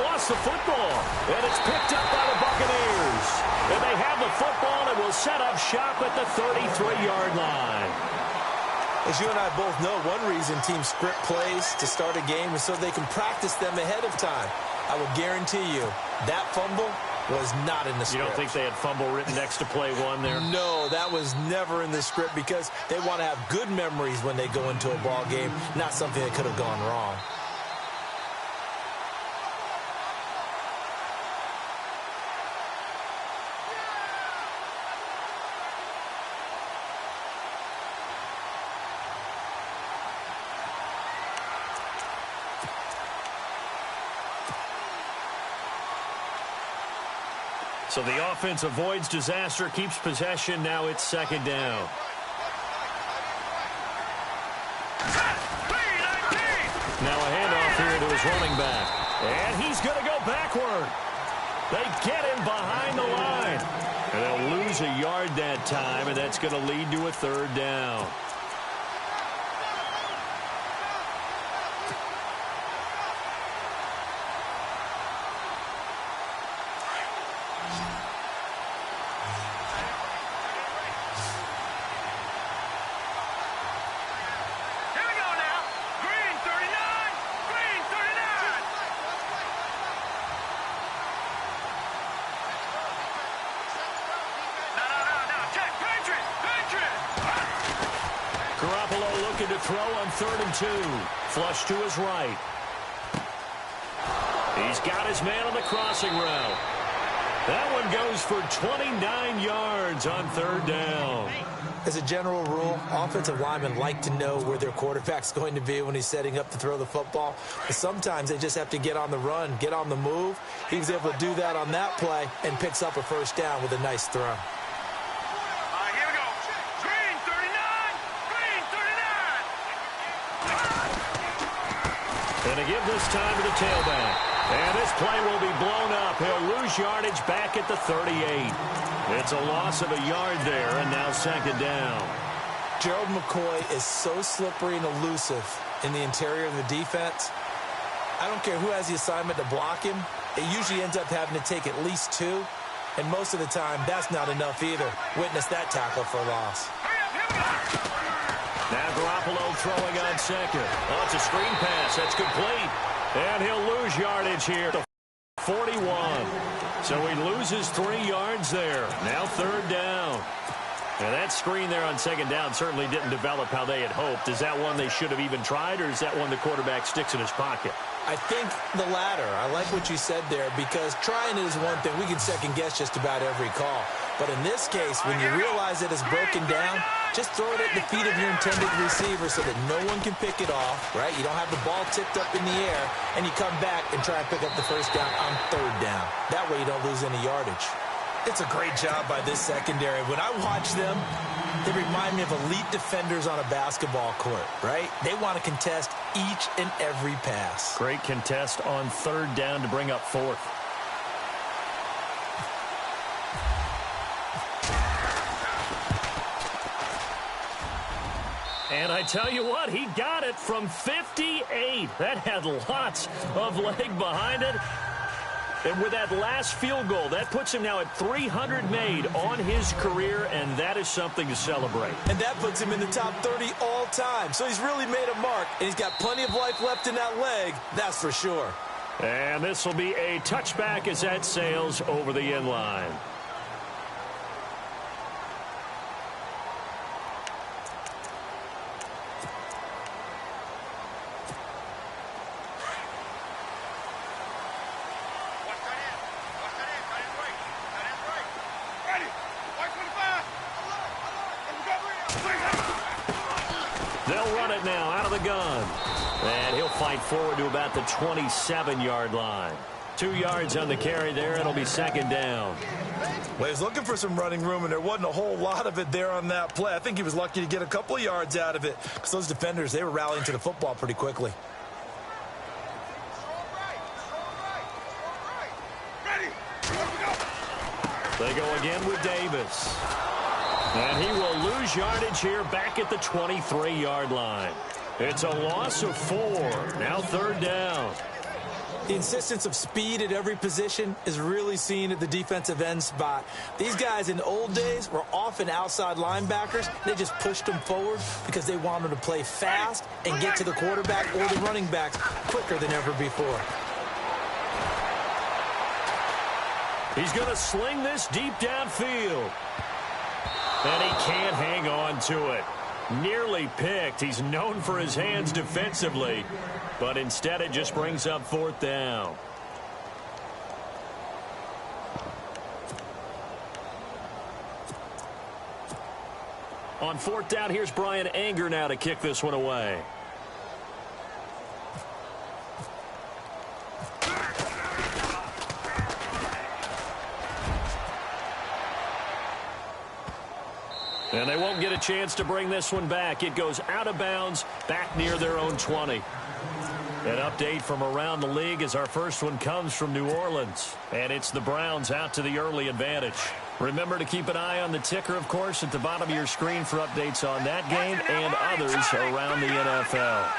lost the football, and it's picked up by the Buccaneers. And they have the football and will set up shop at the 33-yard line. As you and I both know, one reason teams script plays to start a game is so they can practice them ahead of time. I will guarantee you that fumble was not in the script. You don't think they had fumble written next to play one there? No, that was never in the script because they want to have good memories when they go into a ball game, not something that could have gone wrong. So the offense avoids disaster, keeps possession. Now it's second down. Now a handoff here to his running back. And he's going to go backward. They get him behind the line. And they'll lose a yard that time, and that's going to lead to a third down. To throw on 3rd and 2. Flush to his right. He's got his man on the crossing route. That one goes for 29 yards on 3rd down. As a general rule, offensive linemen like to know where their quarterback's going to be when he's setting up to throw the football. But sometimes they just have to get on the run, get on the move. He was able to do that on that play and picks up a first down with a nice throw. And to give this time to the tailback. And this play will be blown up. He'll lose yardage back at the 38. It's a loss of a yard there, and now second down. Gerald McCoy is so slippery and elusive in the interior of the defense. I don't care who has the assignment to block him. It usually ends up having to take at least 2. And most of the time, that's not enough either. Witness that tackle for a loss. Now Garoppolo throwing on second. Oh, it's a screen pass. That's complete. And he'll lose yardage here. 41. So he loses 3 yards there. Now 3rd down. Now that screen there on second down certainly didn't develop how they had hoped. Is that one they should have even tried, or is that one the quarterback sticks in his pocket? I think the latter. I like what you said there because trying it is one thing. We can second guess just about every call. But in this case, when you realize that it's broken down, just throw it at the feet of your intended receiver so that no one can pick it off, right? You don't have the ball tipped up in the air, and you come back and try and pick up the first down on 3rd down. That way you don't lose any yardage. It's a great job by this secondary. When I watch them, they remind me of elite defenders on a basketball court, right? They want to contest each and every pass. Great contest on 3rd down to bring up 4th. And I tell you what, he got it from 58. That had lots of leg behind it. And with that last field goal, that puts him now at 300 made on his career, and that is something to celebrate. And that puts him in the top 30 all time. So he's really made a mark, and he's got plenty of life left in that leg, that's for sure. And this will be a touchback as that sails over the end line. They'll run it now out of the gun. And he'll fight forward to about the 27-yard line. 2 yards on the carry there. It'll be second down. Well, he's looking for some running room, and there wasn't a whole lot of it there on that play. I think he was lucky to get a couple of yards out of it because those defenders, they were rallying to the football pretty quickly. They go again with Davis. And he will lose yardage here back at the 23-yard line. It's a loss of 4. Now 3rd down. The insistence of speed at every position is really seen at the defensive end spot. These guys in the old days were often outside linebackers. They just pushed them forward because they wanted to play fast and get to the quarterback or the running backs quicker than ever before. He's going to sling this deep downfield. And he can't hang on to it. Nearly picked. He's known for his hands defensively, but instead it just brings up fourth down. On fourth down, here's Brian Anger now to kick this one away. And they won't get a chance to bring this one back. It goes out of bounds, back near their own 20. An update from around the league as our first one comes from New Orleans. And it's the Browns out to the early advantage. Remember to keep an eye on the ticker, of course, at the bottom of your screen for updates on that game and others around the NFL.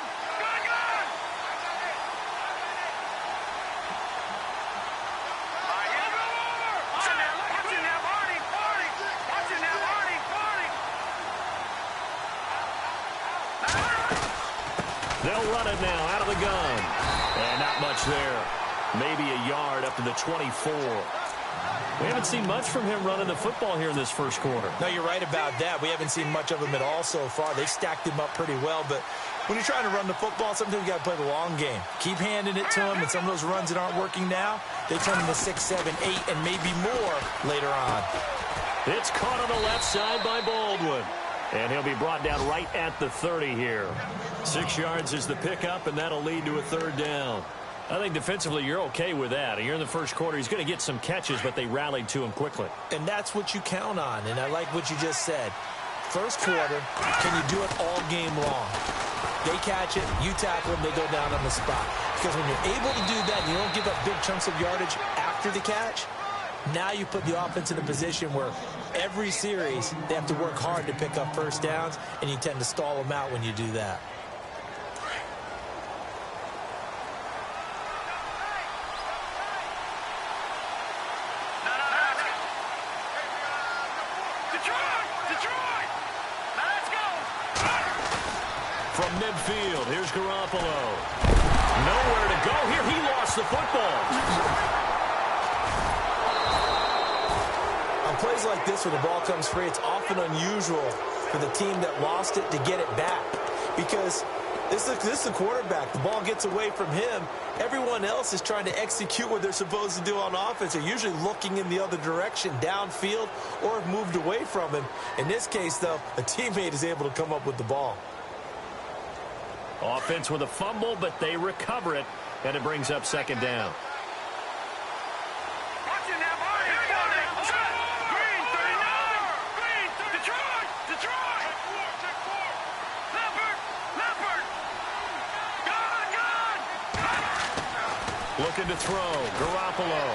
They'll run it now out of the gun. And not much there. Maybe a yard up to the 24. We haven't seen much from him running the football here in this first quarter. No, you're right about that. We haven't seen much of him at all so far. They've stacked him up pretty well, but when you're trying to run the football, sometimes you got to play the long game. Keep handing it to him, and some of those runs that aren't working now, they turn into 6, 7, 8, and maybe more later on. It's caught on the left side by Baldwin. And he'll be brought down right at the 30 here. 6 yards is the pickup, and that'll lead to a third down. I think defensively you're okay with that. You're in the first quarter. He's going to get some catches, but they rallied to him quickly. And that's what you count on, and I like what you just said. First quarter, can you do it all game long? They catch it, you tackle them, they go down on the spot. Because when you're able to do that and you don't give up big chunks of yardage after the catch, now you put the offense in a position where every series they have to work hard to pick up first downs, and you tend to stall them out when you do that. From midfield, here's Garoppolo. Nowhere to go here. He lost the football. On plays like this where the ball comes free, it's often unusual for the team that lost it to get it back. Because this is the quarterback. The ball gets away from him. Everyone else is trying to execute what they're supposed to do on offense. They're usually looking in the other direction, downfield, or have moved away from him. In this case, though, a teammate is able to come up with the ball. Offense with a fumble, but they recover it, and it brings up second down. Looking to throw, Garoppolo.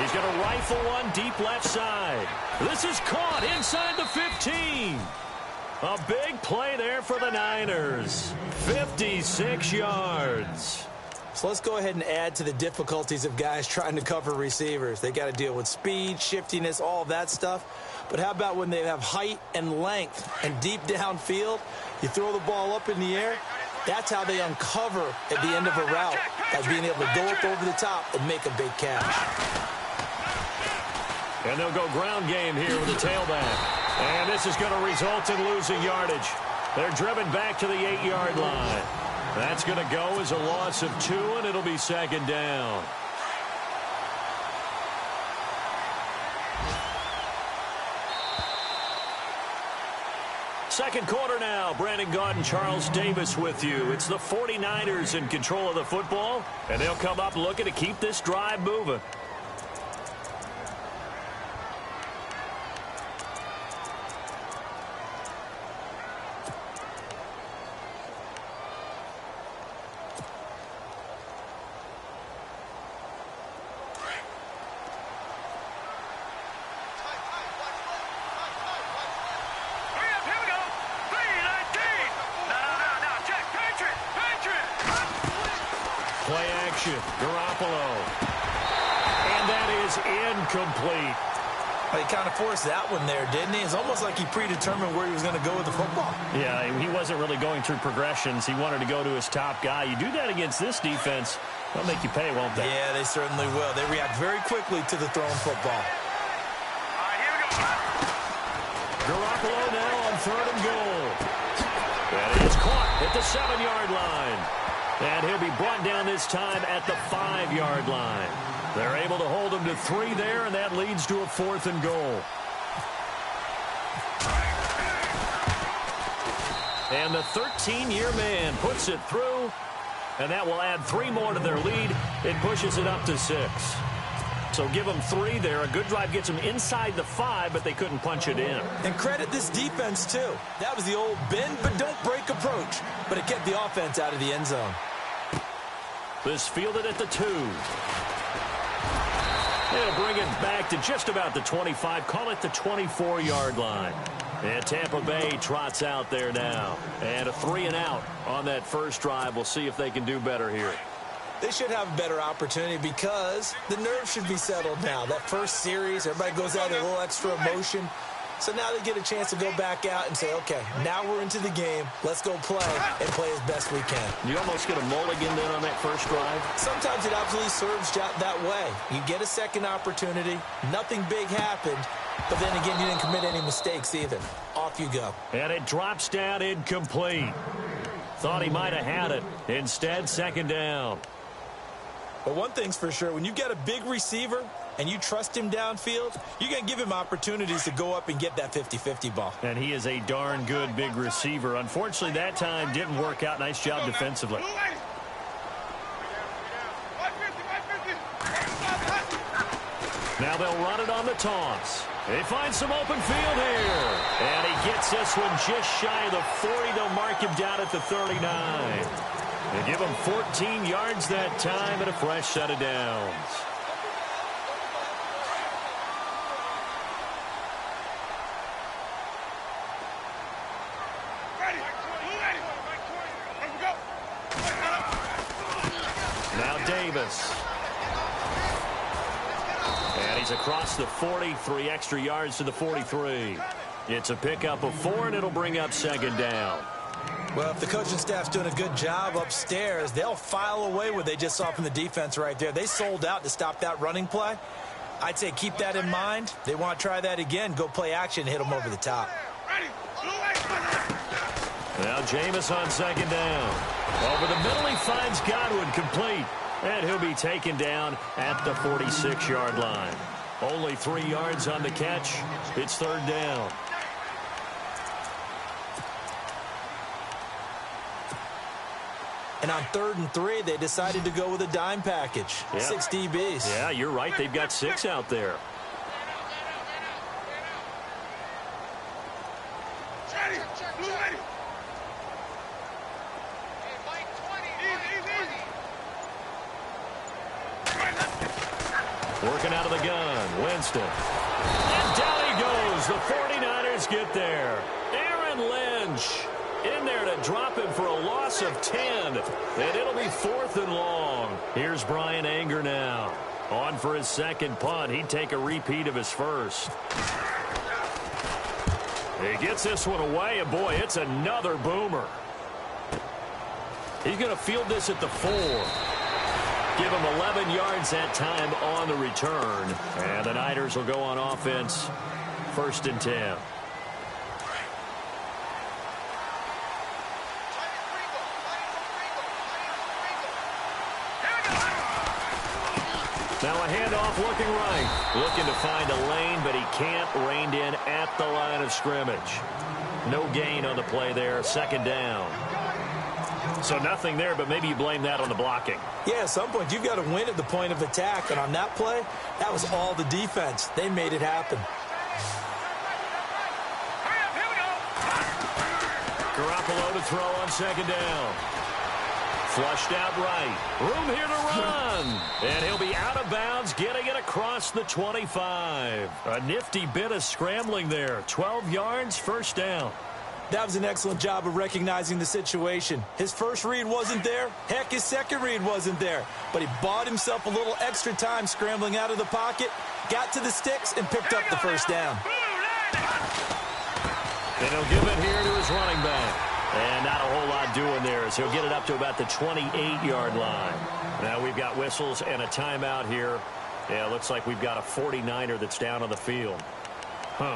He's going to rifle one deep left side. This is caught inside the 15. A big play there for the Niners. 56 yards. So let's go ahead and add to the difficulties of guys trying to cover receivers. They got to deal with speed, shiftiness, all of that stuff. But how about when they have height and length and deep downfield? You throw the ball up in the air. That's how they uncover at the end of a route, by being able to go up over the top and make a big catch. And they'll go ground game here with the tailback. And this is going to result in losing yardage. They're driven back to the 8-yard line. That's going to go as a loss of 2, and it'll be second down. Second quarter now. Brandon Gaudin, Charles Davis with you. It's the 49ers in control of the football, and they'll come up looking to keep this drive moving. Play action. Garoppolo. And that is incomplete. He kind of forced that one there, didn't he? It's almost like he predetermined where he was going to go with the football. Yeah, he wasn't really going through progressions. He wanted to go to his top guy. You do that against this defense, they'll make you pay, won't they? Yeah, they certainly will. They react very quickly to the thrown football. Garoppolo now on 3rd and goal. And he is caught at the 7-yard line. And he'll be brought down this time at the 5-yard line. They're able to hold him to 3 there, and that leads to a 4th and goal. And the 13-year man puts it through, and that will add 3 more to their lead. It pushes it up to 6. So give them 3 there. A good drive gets them inside the 5, but they couldn't punch it in. And credit this defense, too. That was the old bend but don't break approach, but it kept the offense out of the end zone. This fielded at the 2. They'll bring it back to just about the 25. Call it the 24-yard line. And Tampa Bay trots out there now. And a 3-and-out on that first drive. We'll see if they can do better here. They should have a better opportunity because the nerves should be settled now. That first series, everybody goes out with a little extra emotion. So now they get a chance to go back out and say, okay, now we're into the game. Let's go play and play as best we can. You almost get a mulligan then on that first drive? Sometimes it absolutely serves that way. You get a second opportunity. Nothing big happened. But then again, you didn't commit any mistakes either. Off you go. And it drops down incomplete. Thought he might have had it. Instead, 2nd down. But one thing's for sure, when you get a big receiver and you trust him downfield, you're going to give him opportunities to go up and get that 50-50 ball. And he is a darn good big receiver. Unfortunately, that time didn't work out. Nice job defensively. Now they'll run it on the toss. They find some open field here. And he gets this one just shy of the 40. They'll mark him down at the 39. They give him 14 yards that time and a fresh set of downs. Now Davis. And he's across the 40, 3 extra yards to the 43. It's a pickup of 4, and it'll bring up 2nd down. Well, if the coaching staff's doing a good job upstairs, they'll file away what they just saw from the defense right there. They sold out to stop that running play. I'd say keep that in mind. They want to try that again. Go play action, hit them over the top. Now Jameis on 2nd down. Over the middle, he finds Godwin complete. And he'll be taken down at the 46-yard line. Only 3 yards on the catch. It's 3rd down. And on 3rd and 3, they decided to go with a dime package. Yeah. 6 DBs. Yeah, you're right. They've got 6 out there. Working out of the gun, Winston. And down he goes. The 49ers get there. Aaron Lynch in there to drop him for a loss of 10. And it'll be 4th and long. Here's Brian Anger now. On for his 2nd punt. He'd take a repeat of his first. He gets this one away, and boy, it's another boomer. He's going to field this at the 4. Give him 11 yards that time on the return. And the Niners will go on offense. 1st and 10. Now a handoff looking right. Looking to find a lane, but he can't. Reined in at the line of scrimmage. No gain on the play there. 2nd down. So nothing there, but maybe you blame that on the blocking. Yeah, at some point, you've got to win at the point of attack. And on that play, that was all the defense. They made it happen. Garoppolo to throw on 2nd down. Flushed out right. Room here to run. And he'll be out of bounds, getting it across the 25. A nifty bit of scrambling there. 12 yards, 1st down. That was an excellent job of recognizing the situation. His first read wasn't there. Heck, his second read wasn't there. But he bought himself a little extra time scrambling out of the pocket, got to the sticks, and picked up the first down. And he'll give it here to his running back. And not a whole lot doing there as he'll get it up to about the 28-yard line. Now we've got whistles and a timeout here. Yeah, it looks like we've got a 49er that's down on the field.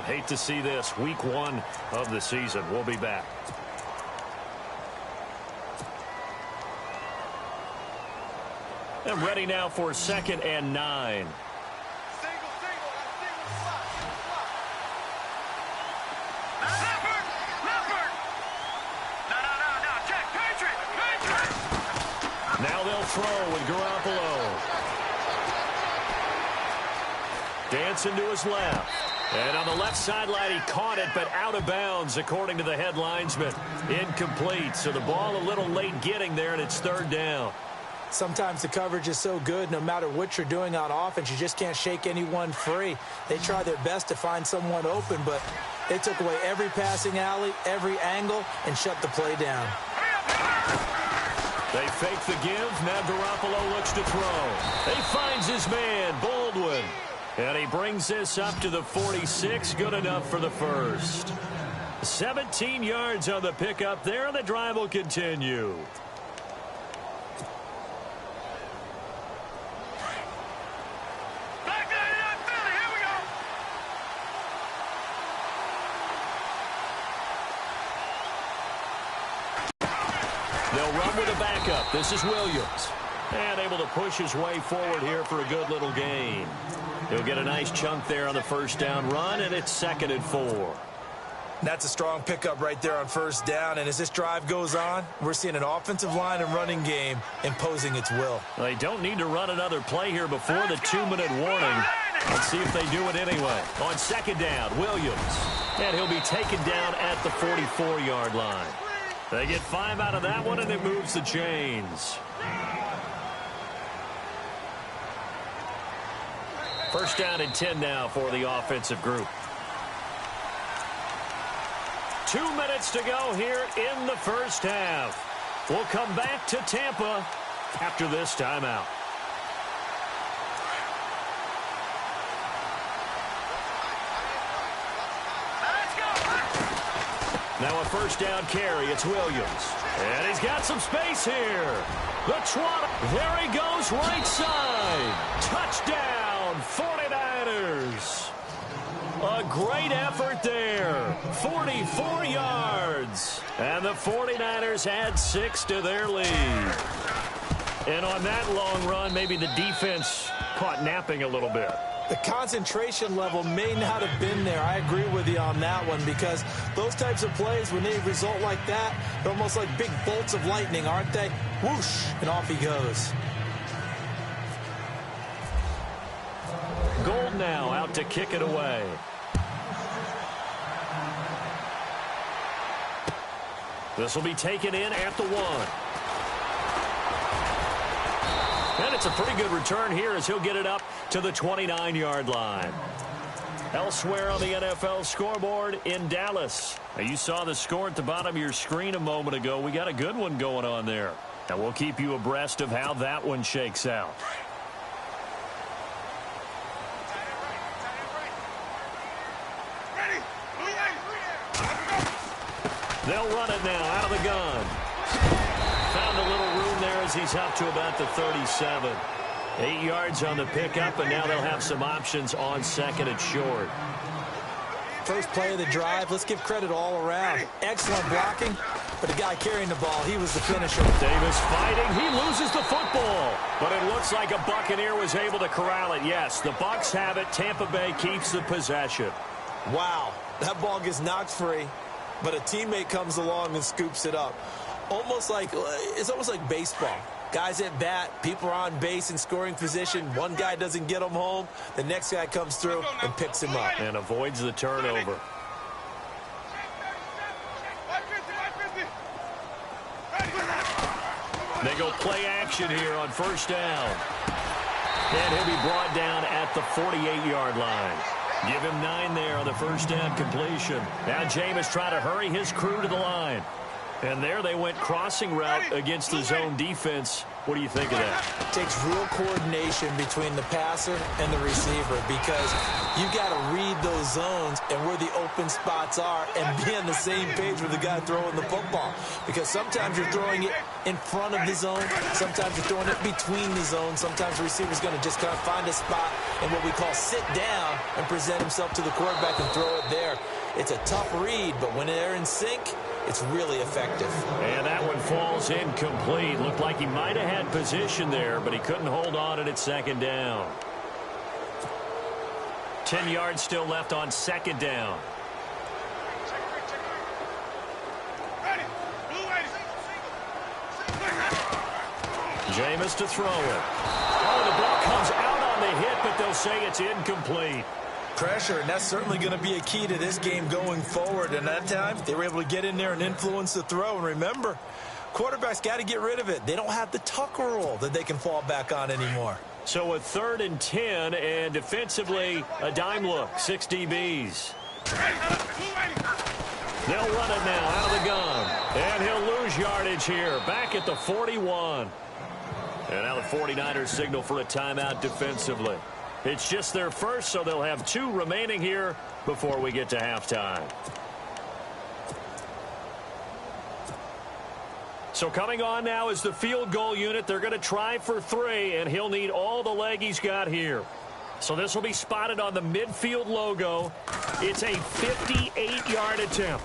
Hate to see this. Week 1 of the season. We'll be back. And ready now for 2nd and 9. Now they'll throw with Garoppolo. Dancing to his left. And on the left sideline, he caught it, but out of bounds, according to the head linesman. Incomplete. So the ball a little late getting there, and it's 3rd down. Sometimes the coverage is so good, no matter what you're doing on offense, you just can't shake anyone free. They try their best to find someone open, but they took away every passing alley, every angle, and shut the play down. They fake the give. Now Garoppolo looks to throw. He finds his man, Baldwin. And he brings this up to the 46. Good enough for the first. 17 yards on the pickup there, and the drive will continue. They'll run with a backup. This is Williams. And able to push his way forward here for a good little gain. He'll get a nice chunk there on the first down run, and it's 2nd and 4. That's a strong pickup right there on first down, and as this drive goes on, we're seeing an offensive line and running game imposing its will. They don't need to run another play here before the 2-minute warning. Let's see if they do it anyway. On 2nd down, Williams. And he'll be taken down at the 44-yard line. They get 5 out of that one, and it moves the chains. First down and 10 now for the offensive group. 2 minutes to go here in the first half. We'll come back to Tampa after this timeout. Now a first down carry. It's Williams. And he's got some space here. The trot. There he goes right side. Touchdown 49ers. A great effort there. 44 yards. And the 49ers add 6 to their lead. And on that long run, maybe the defense caught napping a little bit. The concentration level may not have been there. I agree with you on that one, because those types of plays, when they result like that, they're almost like big bolts of lightning, aren't they? Whoosh, and off he goes. Gold now out to kick it away. This will be taken in at the 1. And it's a pretty good return here as he'll get it up to the 29-yard line. Elsewhere on the NFL scoreboard in Dallas. Now you saw the score at the bottom of your screen a moment ago. We got a good one going on there. And we'll keep you abreast of how that one shakes out. They'll run it now out of the gun. Found a little room there as he's up to about the 37. 8 yards on the pickup, and now they'll have some options on 2nd and short. First play of the drive, let's give credit all around. Excellent blocking, but the guy carrying the ball, he was the finisher. Davis fighting. He loses the football. But it looks like a Buccaneer was able to corral it. Yes, the Bucs have it. Tampa Bay keeps the possession. Wow, that ball gets knocked free, but a teammate comes along and scoops it up. It's almost like baseball. Guys at bat, people are on base in scoring position. One guy doesn't get them home. The next guy comes through and picks him up. And avoids the turnover. They go play action here on first down. And he'll be brought down at the 48-yard line. Give him 9 there on the first down completion. Now Jameis trying to hurry his crew to the line. And there they went crossing route against the zone defense. What do you think of that? It takes real coordination between the passer and the receiver because you got to read those zones and where the open spots are and be on the same page with the guy throwing the football. Because sometimes you're throwing it in front of the zone. Sometimes you're throwing it between the zones. Sometimes the receiver's going to just kind of find a spot and what we call sit down and present himself to the quarterback and throw it there. It's a tough read, but when they're in sync, it's really effective. And that one falls incomplete. Looked like he might have had position there, but he couldn't hold on at second down. 10 yards still left on second down. Jameis to throw it. Oh, the ball comes out on the hit, but they'll say it's incomplete. Pressure, and that's certainly going to be a key to this game going forward. And that time, they were able to get in there and influence the throw. And remember, quarterbacks got to get rid of it. They don't have the Tucker rule that they can fall back on anymore. So a 3rd and 10, and defensively, a dime look, 6 DBs. They'll run it now out of the gun. And he'll lose yardage here, back at the 41. And now the 49ers signal for a timeout defensively. It's just their first, so they'll have 2 remaining here before we get to halftime. So coming on now is the field goal unit. They're going to try for 3, and he'll need all the leg he's got here. So this will be spotted on the midfield logo. It's a 58-yard attempt.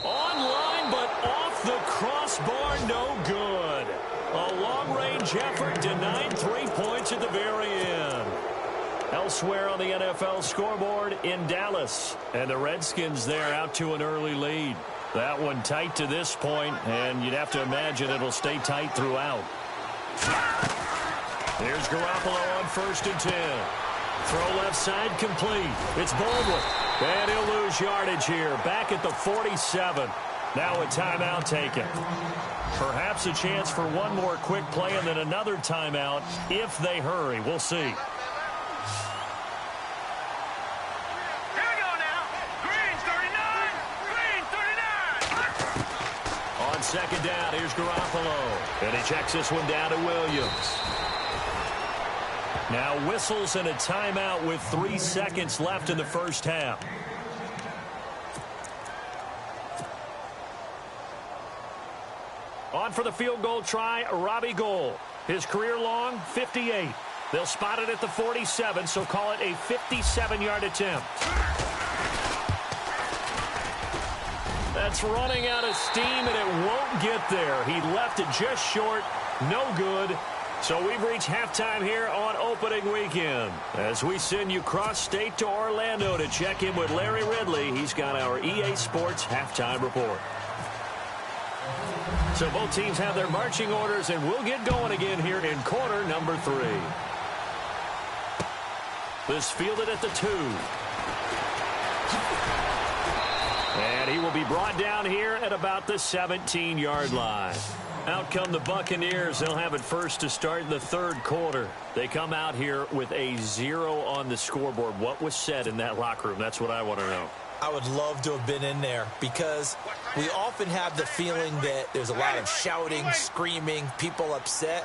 Online, but off the crossbar, no good. A long-range effort denied 3 points at the very end. Elsewhere on the NFL scoreboard in Dallas. And the Redskins there out to an early lead. That one tight to this point, and you'd have to imagine it'll stay tight throughout. Here's Garoppolo on 1st and 10. Throw left side complete. It's Baldwin. And he'll lose yardage here. Back at the 47. Now a timeout taken. Perhaps a chance for one more quick play and then another timeout if they hurry. We'll see. Here we go now. Green 39. Green 39. On second down, here's Garoppolo. And he checks this one down to Williams. Now whistles and a timeout with 3 seconds left in the first half. On for the field goal try, Robbie Gould. His career long, 58. They'll spot it at the 47, so call it a 57-yard attempt. That's running out of steam, and it won't get there. He left it just short, no good. So we've reached halftime here on opening weekend. As we send you cross-state to Orlando to check in with Larry Ridley, he's got our EA Sports halftime report. So both teams have their marching orders, and we'll get going again here in quarter number 3. This fielded at the 2. And he will be brought down here at about the 17-yard line. Out come the Buccaneers. They'll have it first to start the 3rd quarter. They come out here with a 0 on the scoreboard. What was said in that locker room? That's what I want to know. I would love to have been in there because we often have the feeling that there's a lot of shouting, screaming, people upset.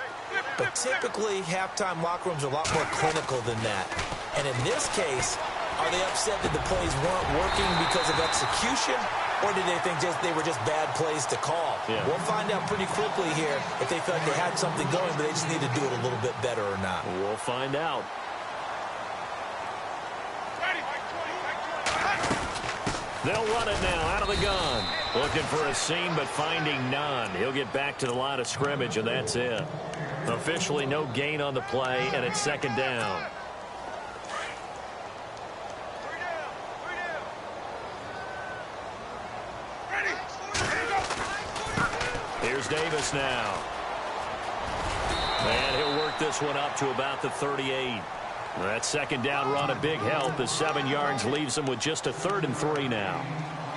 But typically, halftime locker rooms are a lot more clinical than that. And in this case, are they upset that the plays weren't working because of execution? Or did they think they were just bad plays to call? Yeah. We'll find out pretty quickly here if they felt like they had something going, but they just need to do it a little bit better or not. We'll find out. They'll run it now out of the gun. Looking for a seam, but finding none. He'll get back to the line of scrimmage, and that's it. Officially no gain on the play, and it's second down. Here's Davis now. And he'll work this one up to about the 38. That second down run a big help as 7 yards leaves them with just a 3rd and 3 now.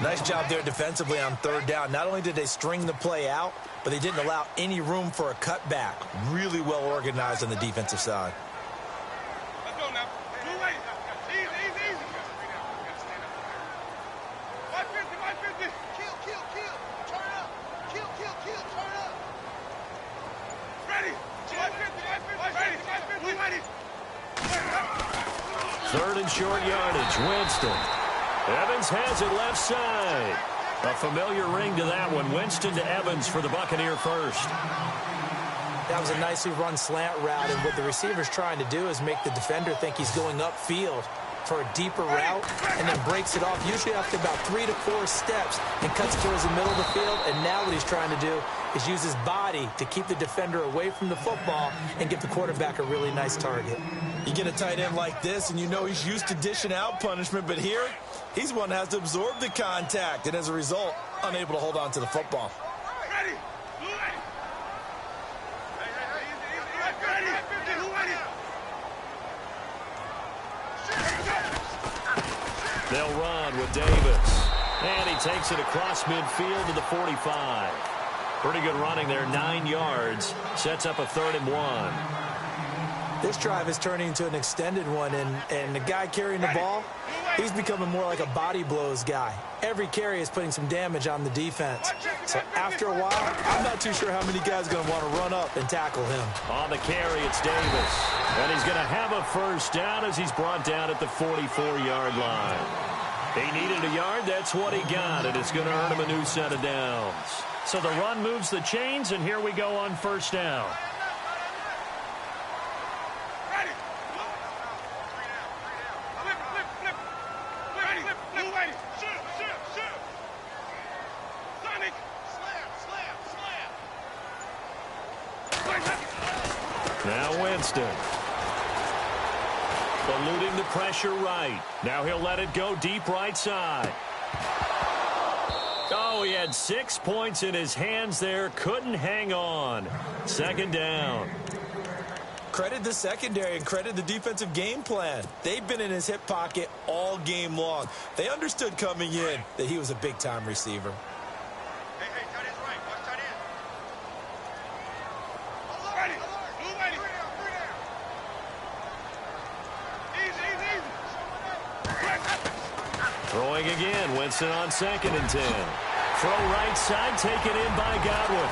Nice job there defensively on 3rd down. Not only did they string the play out, but they didn't allow any room for a cutback. Really well organized on the defensive side. Let's go now. Third and short yardage, Winston. Evans has it left side. A familiar ring to that one. Winston to Evans for the Buccaneer first. That was a nicely run slant route, and what the receiver's trying to do is make the defender think he's going upfield for a deeper route, and then breaks it off, usually after about 3 to 4 steps, and cuts towards the middle of the field. And now what he's trying to do is use his body to keep the defender away from the football and give the quarterback a really nice target. You get a tight end like this, and you know he's used to dishing out punishment, but here, he's one that has to absorb the contact, and as a result, unable to hold on to the football. They'll run with Davis. And he takes it across midfield to the 45. Pretty good running there, 9 yards. Sets up a 3rd and 1. This drive is turning into an extended one, and the guy carrying the ball, he's becoming more like a body blows guy. Every carry is putting some damage on the defense. So after a while, I'm not too sure how many guys are going to want to run up and tackle him. On the carry, it's Davis. And he's going to have a first down as he's brought down at the 44-yard line. He needed a yard, that's what he got, and it's going to earn him a new set of downs. So the run moves the chains, and here we go on first down. Now Winston. Eluding the pressure right. Now he'll let it go deep right side. Oh, he had 6 points in his hands there. Couldn't hang on. 2nd down. Credit the secondary and credit the defensive game plan. They've been in his hip pocket all game long. They understood coming in that he was a big-time receiver. Throwing again, Winston on 2nd and 10. Throw right side, taken in by Godwin.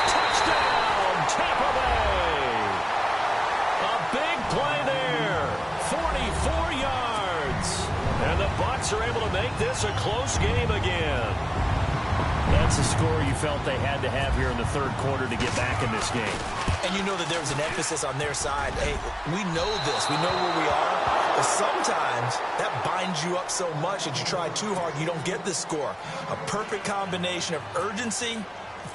Touchdown, Tampa Bay! A big play there, 44 yards. And the Bucs are able to make this a close game again. That's a score you felt they had to have here in the 3rd quarter to get back in this game. And you know that there was an emphasis on their side. Hey, we know this. We know where we are. But sometimes that binds you up so much that you try too hard, you don't get the score. A perfect combination of urgency,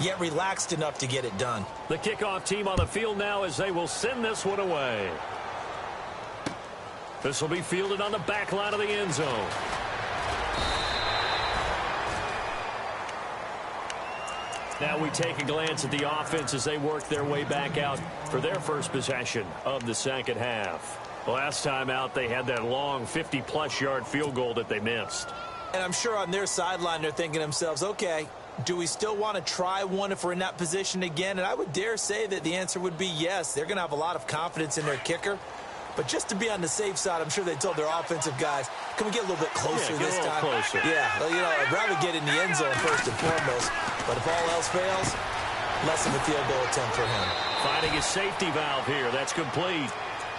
yet relaxed enough to get it done. The kickoff team on the field now as they will send this one away. This will be fielded on the back line of the end zone. Now we take a glance at the offense as they work their way back out for their first possession of the 2nd half. Last time out, they had that long 50-plus yard field goal that they missed. And I'm sure on their sideline they're thinking to themselves, okay, do we still want to try one if we're in that position again? And I would dare say that the answer would be yes. They're going to have a lot of confidence in their kicker. But just to be on the safe side, I'm sure they told their offensive guys, can we get a little bit closer this time? Closer. Yeah, well, you know, I'd rather get in the end zone first and foremost. But if all else fails, less of a field goal attempt for him. Finding his safety valve here. That's complete.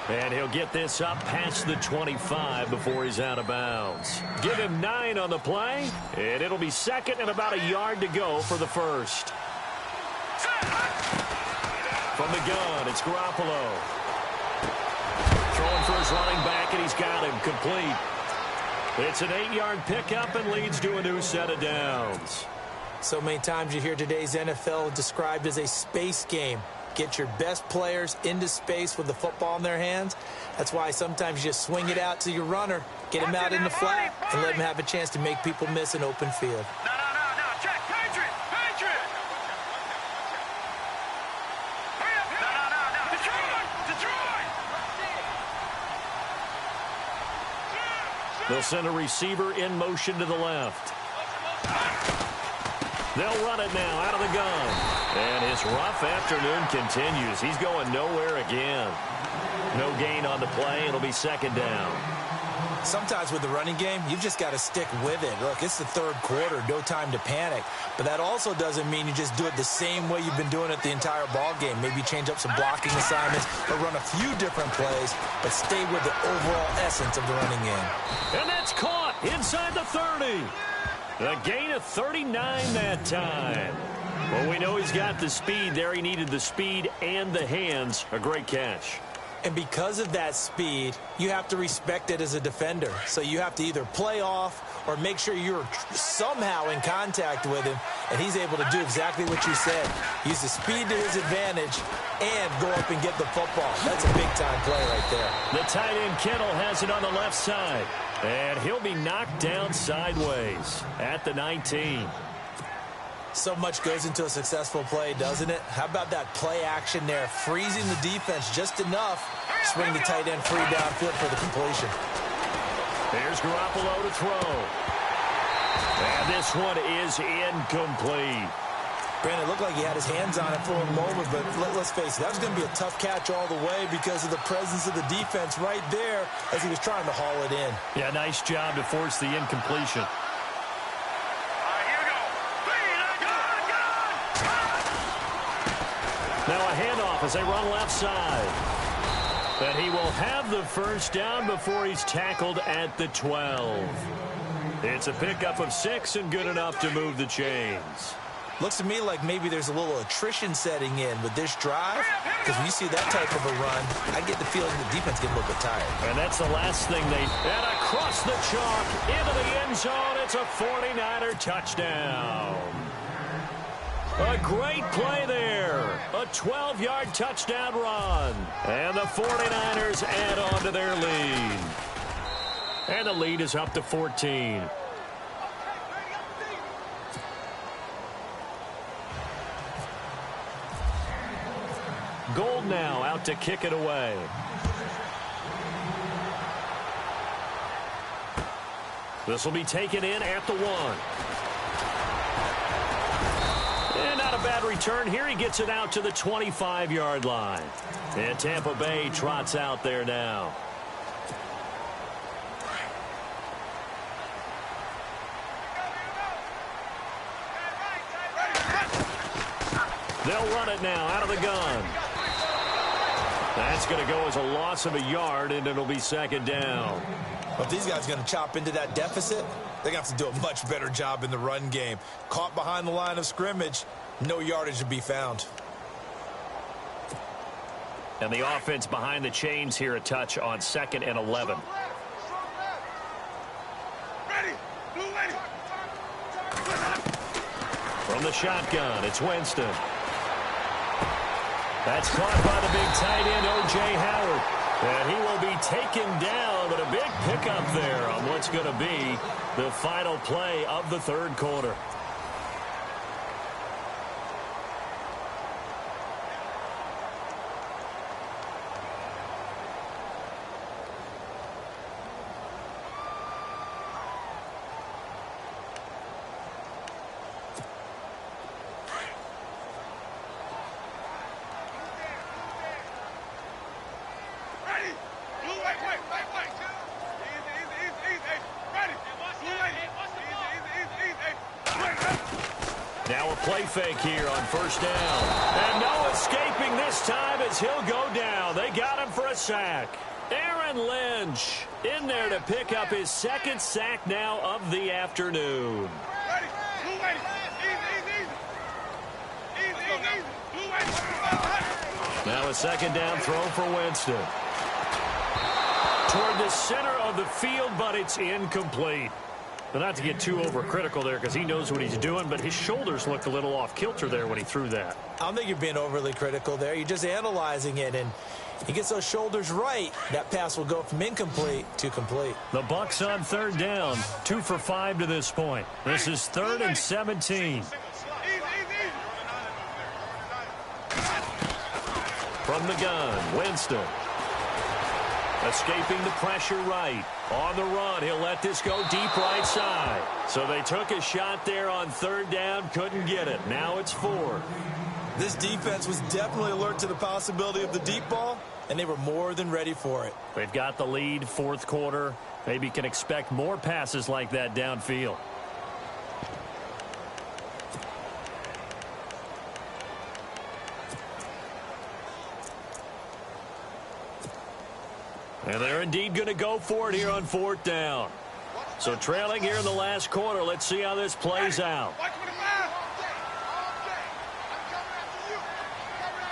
And he'll get this up past the 25 before he's out of bounds. Give him 9 on the play, and it'll be 2nd and about a yard to go for the first. From the gun, it's Garoppolo. Throwing for his running back, and he's got him complete. It's an 8-yard pickup and leads to a new set of downs. So many times you hear today's NFL described as a space game. Get your best players into space with the football in their hands. That's why sometimes you just swing it out to your runner, get him out in the flat, and let him have a chance to make people miss an open field. No, check, Patriot! Hurry up! No, Detroit! They'll send a receiver in motion to the left. They'll run it now out of the gun. And his rough afternoon continues. He's going nowhere again. No gain on the play. It'll be 2nd down. Sometimes with the running game, you've just got to stick with it. Look, it's the third quarter, no time to panic. But that also doesn't mean you just do it the same way you've been doing it the entire ball game. Maybe change up some blocking assignments or run a few different plays, but stay with the overall essence of the running game. And that's caught inside the 30. A gain of 39 that time. Well, we know he's got the speed there. He needed the speed and the hands. A great catch. And because of that speed, you have to respect it as a defender. So you have to either play off or make sure you're somehow in contact with him, and he's able to do exactly what you said. Use the speed to his advantage and go up and get the football. That's a big-time play right there. The tight end Kittle has it on the left side, and he'll be knocked down sideways at the 19. So much goes into a successful play, doesn't it? How about that play action there? Freezing the defense just enough. Swing the tight end free downfield for the completion. There's Garoppolo to throw. And this one is incomplete. Brandon, it looked like he had his hands on it for a moment, but let's face it, that was going to be a tough catch all the way because of the presence of the defense right there as he was trying to haul it in. Yeah, nice job to force the incompletion. Now a handoff as they run left side. And he will have the first down before he's tackled at the 12. It's a pickup of 6 and good enough to move the chains. Looks to me like maybe there's a little attrition setting in with this drive, because when you see that type of a run, I get the feeling the defense getting a little bit tired. And that's the last thing they... And across the chalk into the end zone, it's a 49er touchdown. A great play there. A 12-yard touchdown run. And the 49ers add on to their lead. And the lead is up to 14. Gold now out to kick it away. This will be taken in at the 1. And not a bad return here. He gets it out to the 25-yard line. And Tampa Bay trots out there now. They'll run it now out of the gun. That's going to go as a loss of a yard, and it'll be second down. Well, if these guys are going to chop into that deficit, they're going to have to do a much better job in the run game. Caught behind the line of scrimmage, no yardage to be found. And the offense behind the chains here, a touch on 2nd and 11. From the shotgun, it's Winston. That's caught by the big tight end, O.J. Howard. And he will be taken down, but a big pickup there on what's going to be the final play of the third quarter. Now a play fake here on first down. And no escaping this time as he'll go down. They got him for a sack. Aaron Lynch in there to pick up his 2nd sack now of the afternoon. Now a second down throw for Winston. Toward the center of the field, but it's incomplete. But not to get too overcritical there because he knows what he's doing, but his shoulders looked a little off kilter there when he threw that. I don't think you're being overly critical there. You're just analyzing it, and he gets those shoulders right. That pass will go from incomplete to complete. The Bucs on third down, 2 for 5 to this point. This is 3rd and 17. From the gun, Winston. Escaping the pressure right. On the run, he'll let this go deep right side. So they took a shot there on third down, couldn't get it. Now it's 4. This defense was definitely alert to the possibility of the deep ball, and they were more than ready for it. They've got the lead, fourth quarter. Maybe can expect more passes like that downfield. And they're indeed going to go for it here on fourth down. So trailing here in the last quarter. Let's see how this plays out. Watch with the line.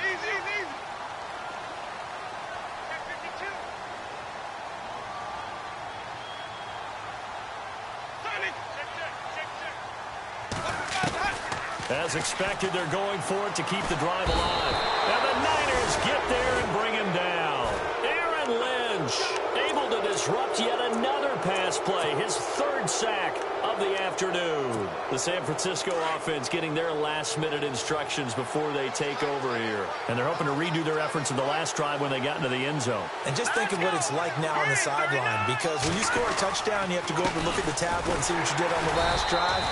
Easy, easy, easy. 52. 30. Check. As expected, they're going for it to keep the drive alive. And the Niners get there and bring him down. Aaron Lynch able to disrupt yet another pass play, his third sack of the afternoon. The San Francisco offense getting their last-minute instructions before they take over here. And they're hoping to redo their efforts in the last drive when they got into the end zone. And just think of what it's like now on the sideline, because when you score a touchdown, you have to go over and look at the tablet and see what you did on the last drive.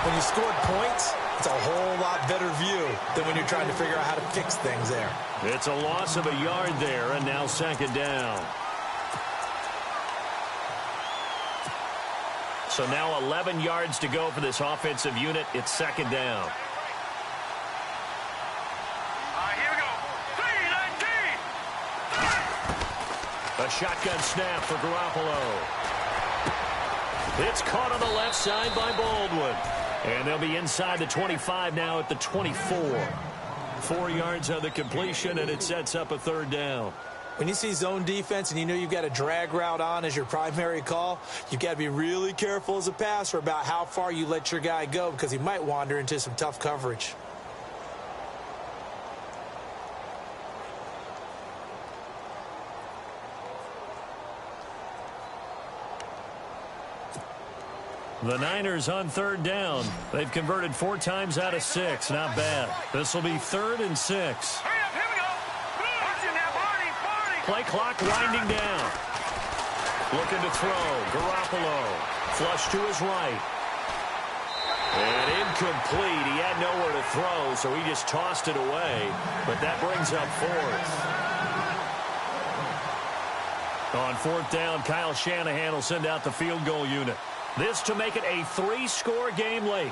When you scored points, it's a whole lot better view than when you're trying to figure out how to fix things there. It's a loss of a yard there, and now second down. So now 11 yards to go for this offensive unit. It's second down. Here we go. 3-19. A shotgun snap for Garoppolo. It's caught on the left side by Baldwin. And they'll be inside the 25 now at the 24. 4 yards on the completion, and it sets up a third down. When you see zone defense and you know you've got a drag route on as your primary call, you've got to be really careful as a passer about how far you let your guy go, because he might wander into some tough coverage. The Niners on third down. They've converted 4 times out of 6. Not bad. This will be 3rd and 6. Hurry up, here we go. Watch it now, Barney. Play clock winding down. Looking to throw. Garoppolo. Flush to his right. And incomplete. He had nowhere to throw, so he just tossed it away. But that brings up 4th. On 4th down, Kyle Shanahan will send out the field goal unit. This to make it a 3-score game late.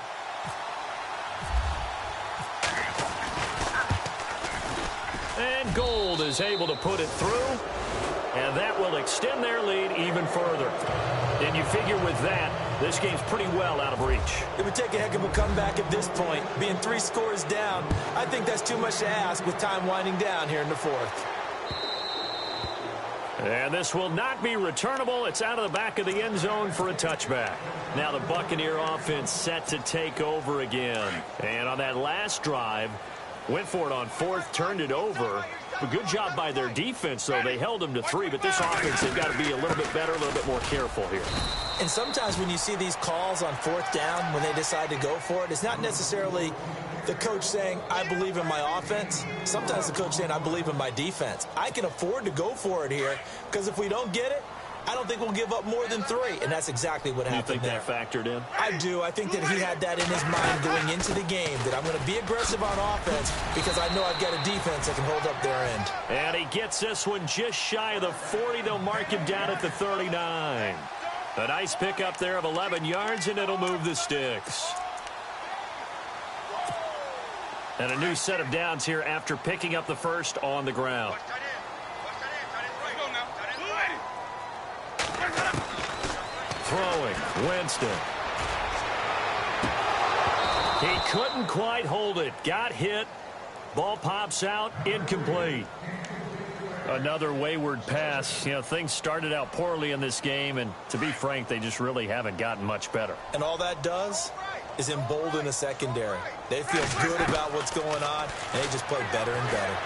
And Gold is able to put it through. And that will extend their lead even further. And you figure with that, this game's pretty well out of reach. It would take a heck of a comeback at this point. Being 3 scores down, I think that's too much to ask with time winding down here in the 4th. And this will not be returnable. It's out of the back of the end zone for a touchback. Now the Buccaneer offense set to take over again. And on that last drive, went for it on 4th, turned it over. A good job by their defense, though. They held them to 3, but this offense, they've got to be a little bit better, a little bit more careful here. And sometimes when you see these calls on 4th down, when they decide to go for it, it's not necessarily the coach saying, I believe in my offense. Sometimes the coach saying, I believe in my defense. I can afford to go for it here, because if we don't get it, I don't think we'll give up more than 3. And that's exactly what happened there. You think that factored in? I do. I think that he had that in his mind going into the game, that I'm going to be aggressive on offense because I know I've got a defense that can hold up their end. And he gets this one just shy of the 40. They'll mark him down at the 39. A nice pickup there of 11 yards, and it'll move the sticks. And a new set of downs here after picking up the first on the ground. Throwing, Winston. He couldn't quite hold it. Got hit. Ball pops out, incomplete. Another wayward pass. You know, things started out poorly in this game, and to be frank, they just really haven't gotten much better. And all that does is embolden the secondary. They feel good about what's going on, and they just play better and better.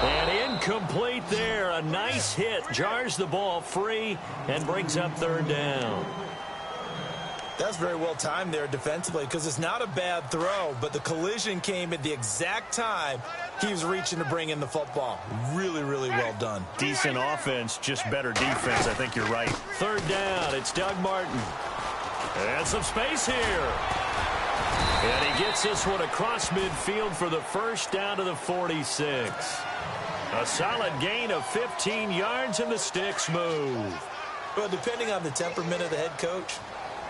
And incomplete there. A nice hit. Jars the ball free and brings up 3rd down. That's very well timed there defensively, because it's not a bad throw, but the collision came at the exact time he was reaching to bring in the football. Really, really well done. Decent offense, just better defense. I think you're right. 3rd down. It's Doug Martin. And some space here. And he gets this one across midfield for the first down to the 46. A solid gain of 15 yards in the sticks move. Well, depending on the temperament of the head coach,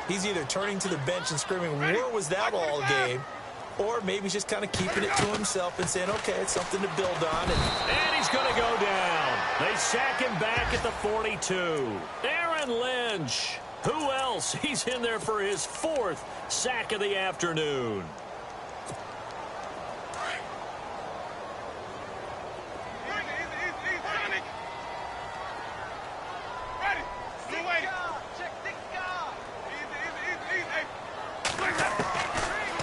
he's either turning to the bench and screaming, "Where was that all game?" Or maybe he's just kind of keeping it to himself and saying, okay, it's something to build on. And he's going to go down. They sack him back at the 42. Aaron Lynch. Who else? He's in there for his 4th sack of the afternoon.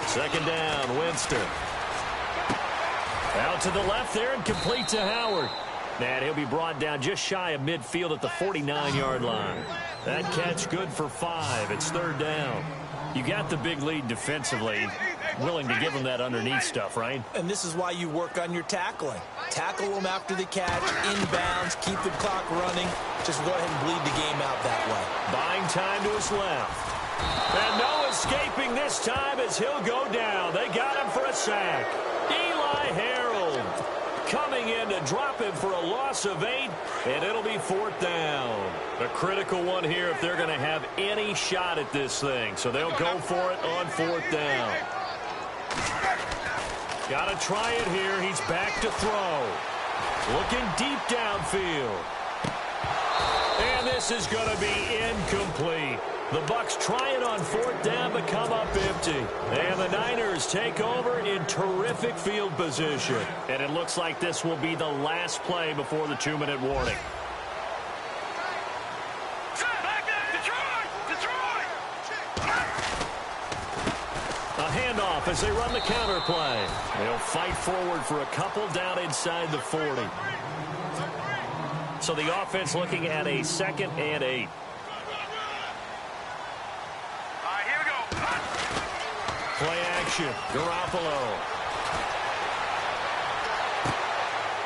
Second down, Winston. Out to the left there and complete to Howard. And he'll be brought down just shy of midfield at the 49-yard line. That catch good for 5. It's third down. You got the big lead defensively. Willing to give him that underneath stuff, right? And this is why you work on your tackling. Tackle them after the catch, inbounds, keep the clock running. Just go ahead and bleed the game out that way. Buying time to his left. And no escaping this time as he'll go down. They got him for a sack. Eli Harold coming in to drop him for a loss of 8, and it'll be 4th down. A critical one here if they're going to have any shot at this thing. So they'll go for it on 4th down. Got to try it here. He's back to throw. Looking deep downfield. And this is going to be incomplete. The Bucs try it on 4th down, but come up empty. And the Niners take over in terrific field position. And it looks like this will be the last play before the 2-minute warning. A handoff as they run the counter play. They'll fight forward for a couple down inside the 40. So the offense looking at a 2nd and 8. Play action. Garoppolo.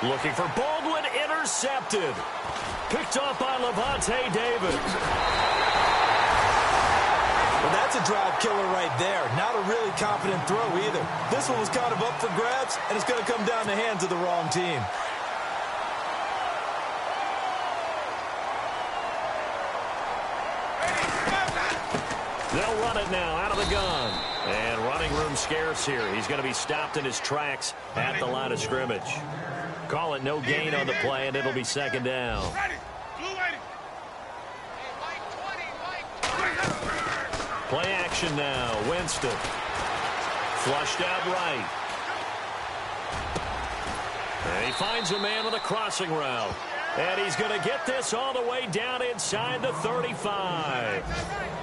Looking for Baldwin. Intercepted. Picked off by Levante David. Well, that's a drive killer right there. Not a really confident throw either. This one was kind of up for grabs, and it's going to come down the hands of the wrong team. They'll run it now out of the gun. And running room scarce here. He's going to be stopped in his tracks at the line of scrimmage. Call it no gain on the play, and it'll be 2nd down. Play action now. Winston. Flushed out right. And he finds a man with a crossing route. And he's going to get this all the way down inside the 35.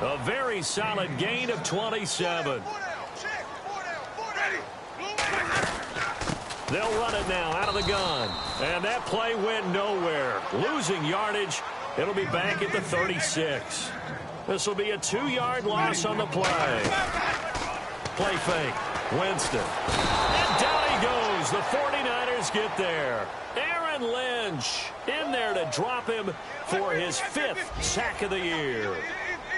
A very solid gain of 27. They'll run it now out of the gun. And that play went nowhere. Losing yardage. It'll be back at the 36. This will be a 2-yard loss on the play. Play fake. Winston. And down he goes. The 49ers get there. Aaron Lynch in there to drop him for his 5th sack of the year.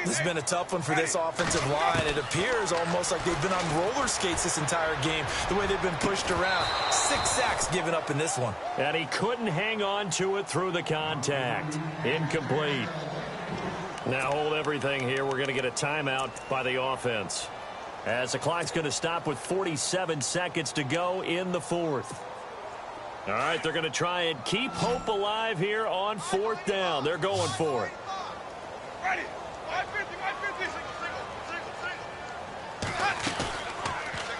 This has been a tough one for this offensive line. It appears almost like they've been on roller skates this entire game, the way they've been pushed around. 6 sacks given up in this one. And he couldn't hang on to it through the contact. Incomplete. Now hold everything here. We're going to get a timeout by the offense, as the clock's going to stop with 47 seconds to go in the 4th. All right, they're going to try and keep hope alive here on 4th down. They're going for it. Ready.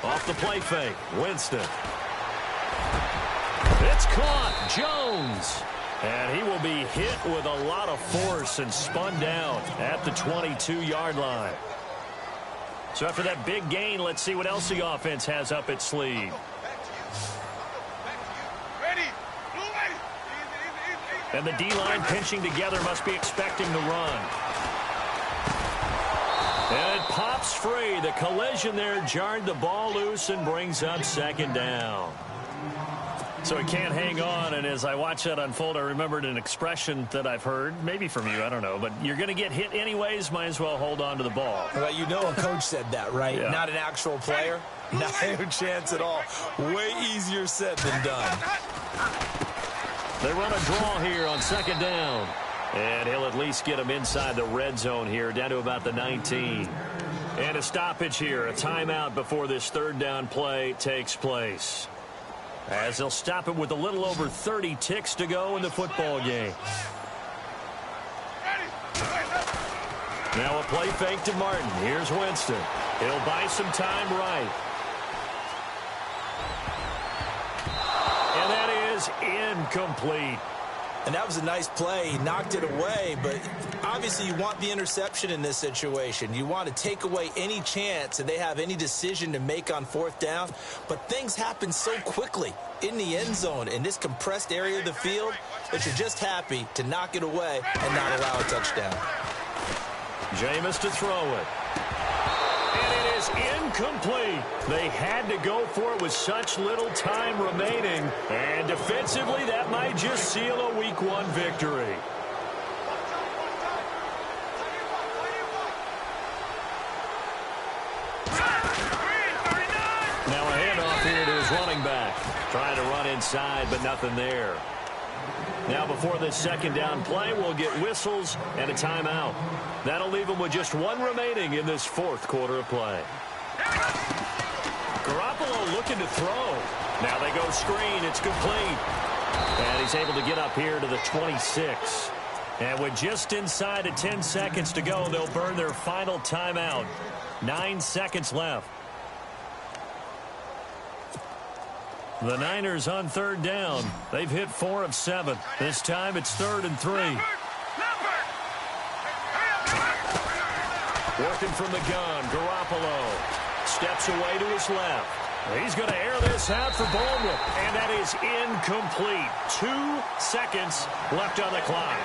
Off the play fake. Winston. It's caught. Jones. And he will be hit with a lot of force and spun down at the 22-yard line. So after that big gain, let's see what else the offense has up its sleeve. And the D-line pinching together must be expecting the run. And it pops free. The collision there jarred the ball loose and brings up 2nd down. So he can't hang on, and as I watch that unfold, I remembered an expression that I've heard, maybe from you, I don't know, but you're going to get hit anyways, might as well hold on to the ball. Well, you know a coach said that, right? Yeah. Not an actual player. No chance at all. Way easier said than done. They run a draw here on second down. And he'll at least get him inside the red zone here, down to about the 19. And a stoppage here, a timeout before this third down play takes place. As they'll stop it with a little over 30 ticks to go in the football game. Now a play fake to Martin. Here's Winston. He'll buy some time right. And that is incomplete. And that was a nice play. He knocked it away, but obviously you want the interception in this situation. You want to take away any chance that they have any decision to make on fourth down. But things happen so quickly in the end zone in this compressed area of the field that you're just happy to knock it away and not allow a touchdown. Jameis to throw it. And it is incomplete. They had to go for it with such little time remaining. And defensively, that might just seal a Week 1 victory. Now a handoff here to his running back. Trying to run inside, but nothing there. Now before this second down play, we'll get whistles and a timeout. That'll leave them with just one remaining in this fourth quarter of play. Garoppolo looking to throw. Now they go screen. It's complete. And he's able to get up here to the 26. And with just inside of 10 seconds to go, they'll burn their final timeout. 9 seconds left. The Niners on third down. They've hit 4 of 7. This time it's 3rd and 3. Working from the gun, Garoppolo steps away to his left. He's going to air this out for Baldwin, and that is incomplete. 2 seconds left on the clock.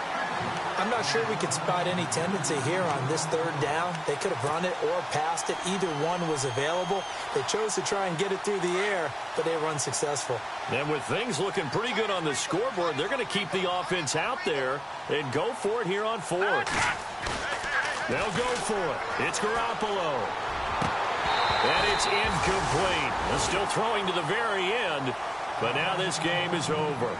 I'm not sure we could spot any tendency here on this third down. They could have run it or passed it. Either one was available. They chose to try and get it through the air, but they were unsuccessful. And with things looking pretty good on the scoreboard, they're going to keep the offense out there and go for it here on 4th. They'll go for it. It's Garoppolo. And it's incomplete. They're still throwing to the very end, but now this game is over.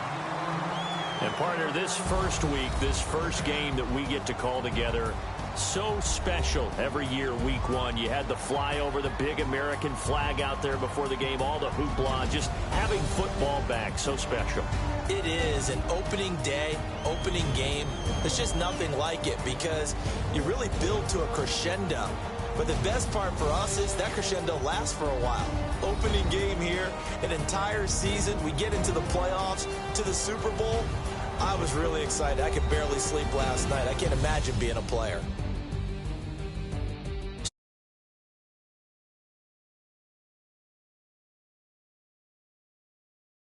And partner, this first week, this first game that we get to call together, so special every year, Week 1. You had the flyover, the big American flag out there before the game, all the hoopla, just having football back, so special. It is an opening day, opening game. There's just nothing like it because you really build to a crescendo. But the best part for us is that crescendo lasts for a while. Opening game here, an entire season. We get into the playoffs, to the Super Bowl. I was really excited. I could barely sleep last night. I can't imagine being a player.